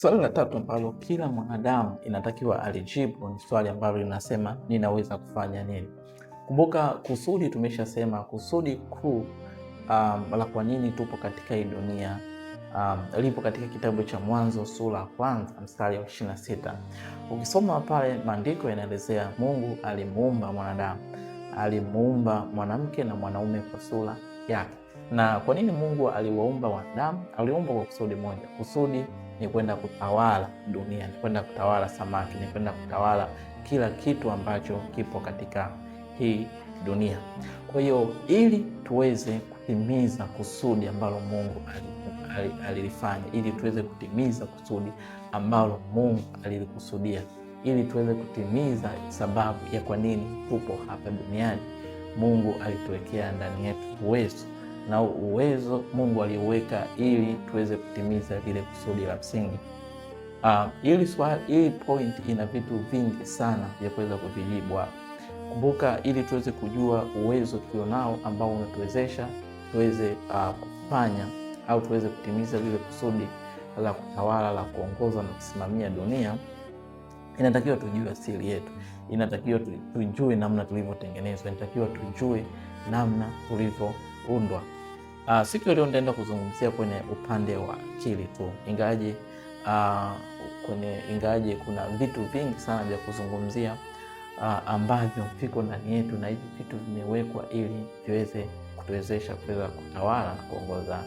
Swali la tatu ambalo kila mwanadamu inatakiwa alijibu ni swali ambalo linasema ninaweza kufanya nini? Kumbuka kusudi, tumeshasema kusudi kuu la kwa nini tupo katika hii dunia lipo katika kitabu cha Mwanzo sura ya 1 mstari wa 26. Ukisoma pale maandiko yanaelezea Mungu alimuumba mwanadamu, alimuumba mwanamke na mwanaume kwa sura yake. Na kwa nini Mungu aliwaumba wanadamu? Aliumba kwa kusudi moja. Kusudi ni kwenda kutawala dunia, ni kwenda kutawala samaki, ni kwenda kutawala kila kitu ambacho kipo katika hii dunia. Kwa hiyo ili tuweze kutimiza kusudi ambalo Mungu alilifanya, ili tuweze kutimiza kusudi ambalo Mungu alilikusudia, ili tuweze kutimiza sababu ya kwa nini tupo hapa duniani, Mungu alituwekea ndani yetu uwezo, na uwezo Mungu aliuweka ili tuweze kutimiza lile kusudi la msingi. Hili point ina vitu vingi sana vya kuweza kuvijibu hapa. Kumbuka, ili tuweze kujua uwezo tulionao ambao unatuwezesha tuweze kufanya au tuweze kutimiza lile kusudi la kutawala, la kuongoza na kusimamia dunia, inatakiwa tujue asili yetu, inatakiwa tujue namna tulivyotengenezwa, inatakiwa tujue namna tulivyoundwa. Siku leo nitaenda kuzungumzia kwenye upande wa akili tu, ingaje kuna vitu vingi sana vya kuzungumzia ambavyo viko ndani yetu, na hivi vitu vimewekwa ili viweze kutuwezesha kuweza kutawala na kuongoza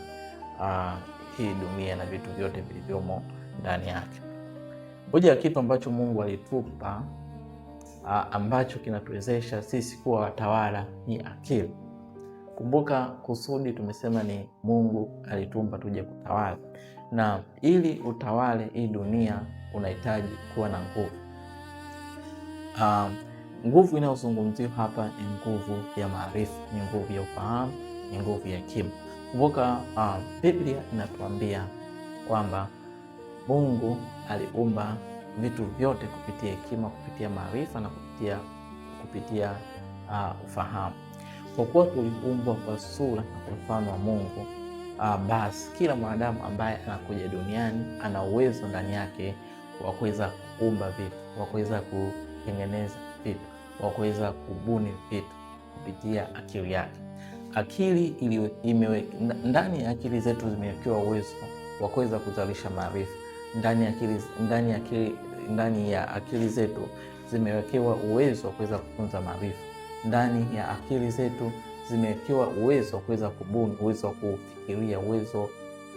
hii dunia na vitu vyote vilivyomo ndani yake. Moja ya kitu ambacho Mungu alitupa ambacho kinatuwezesha sisi kuwa watawala ni akili. Kumbuka kusudi tumesema ni Mungu alituumba tuje kutawala, na ili utawale hii dunia unahitaji kuwa na nguvu. Nguvu inayozungumziwa hapa ni nguvu ya maarifa, ni nguvu ya ufahamu, ni nguvu ya hekima. Kumbuka Biblia inatuambia kwamba Mungu aliumba vitu vyote kupitia hekima, kupitia maarifa na kupitia ufahamu. Kwa kuwa tuliumbwa kwa sura na kwa mfano wa Mungu, basi kila mwanadamu ambaye anakuja duniani ana uwezo ndani yake wa kuweza kuumba vitu, wa kuweza kutengeneza vitu, wa kuweza kubuni vitu kupitia akili yake. Akili ndani ya akili zetu zimewekewa uwezo wa kuweza kuzalisha maarifa. Ndani ya akili zetu zimewekewa uwezo wa kuweza kutunza maarifa. Ndani ya akili zetu zimewekewa uwezo wa kuweza kubuni, uwezo wa kufikiria, uwezo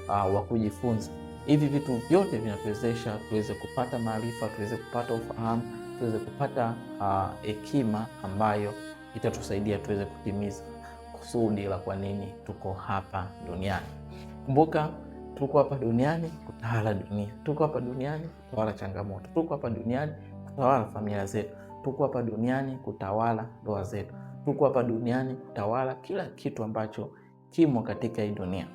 wa kujifunza. Hivi vitu vyote vinatuwezesha tuweze kupata maarifa, tuweze kupata ufahamu, tuweze kupata hekima ambayo itatusaidia tuweze kutimiza kusudi la kwa nini tuko hapa duniani. Kumbuka, tuko hapa duniani kutawala dunia, tuko hapa duniani kutawala changamoto, tuko hapa duniani kutawala familia zetu, tuko hapa duniani kutawala ndoa zetu, tuko hapa duniani kutawala kila kitu ambacho kimo katika hii dunia.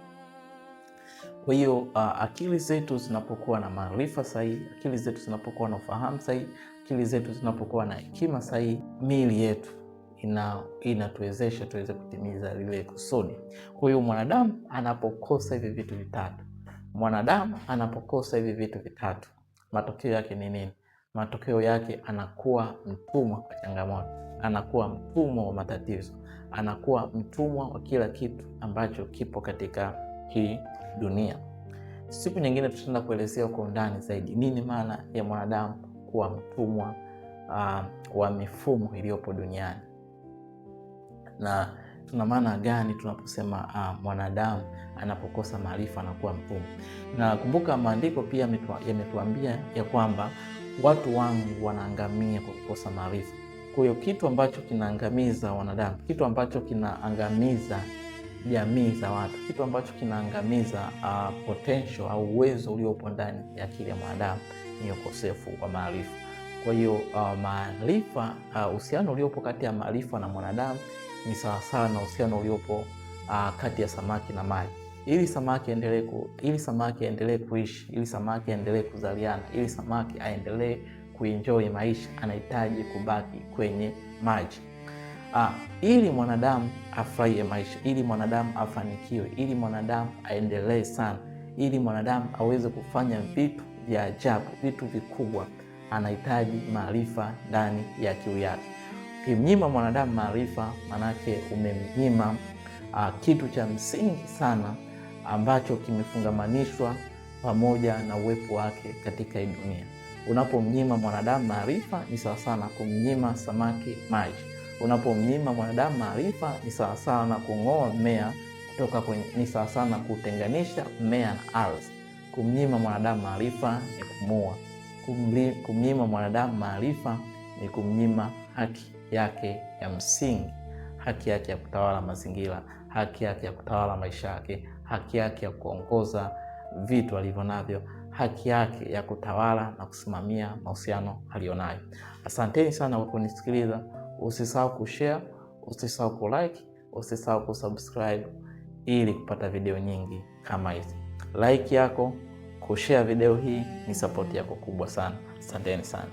Kwa hiyo akili zetu zinapokuwa na maarifa sahihi, akili zetu zinapokuwa na ufahamu sahihi, akili zetu zinapokuwa na hekima sahihi, miili yetu inatuwezesha tuweze kutimiza lile kusudi. Kwa hiyo mwanadamu anapokosa hivi vitu vitatu, matokeo yake ni nini? Matokeo yake anakuwa mtumwa wa changamoto, anakuwa mtumwa wa matatizo, anakuwa mtumwa wa kila kitu ambacho kipo katika hii dunia. Siku nyingine tutaenda kuelezea kwa undani zaidi nini maana ya mwanadamu kuwa mtumwa wa mifumo iliyopo duniani, na tuna maana gani tunaposema mwanadamu anapokosa maarifa anakuwa mtumwa. Na kumbuka maandiko pia yametuambia ya kwamba watu wangu wanaangamia kwa kukosa maarifa. Kwa hiyo kitu ambacho kinaangamiza wanadamu, kitu ambacho kinaangamiza jamii za watu, kitu ambacho kinaangamiza potential au uwezo uliopo ndani ya akili ya mwanadamu ni ukosefu wa maarifa. Kwa hiyo maarifa, uhusiano uliopo kati ya maarifa na mwanadamu ni sawasawa na uhusiano uliopo kati ya samaki na maji. Ili samaki aendelee kuishi, ili samaki aendelee kuzaliana, ili samaki aendelee kuenjoy maisha, anahitaji kubaki kwenye maji. Ili mwanadamu afurahie maisha, ili mwanadamu afanikiwe, ili mwanadamu aendelee sana, ili mwanadamu aweze kufanya vitu vya ajabu, vitu vikubwa. Anahitaji maarifa ndani ya akili yake. Ukimnyima mwanadamu maarifa, manake umemnyima kitu cha msingi sana ambacho kimefungamanishwa pamoja na uwepo wake katika hii dunia. Unapomnyima mwanadamu maarifa ni sawa sana kumnyima samaki maji. Unapomnyima mwanadamu maarifa ni sawa sana kung'oa mmea kutoka kwenye, ni sawa sana kutenganisha mmea na ardhi. Kumnyima mwanadamu maarifa ni kumuua. Kumnyima mwanadamu maarifa ni kumnyima haki yake ya msingi, haki yake ya kutawala mazingira, haki yake ya kutawala maisha yake, haki yake ya kuongoza vitu alivyo navyo, haki yake ya kutawala na kusimamia mahusiano alionayo. Asanteni sana kwa kunisikiliza. Usisahau kushare, usisahau kulike, usisahau kusubscribe ili kupata video nyingi kama hizi. Like yako, kushare video hii ni support yako kubwa sana. Asanteni sana.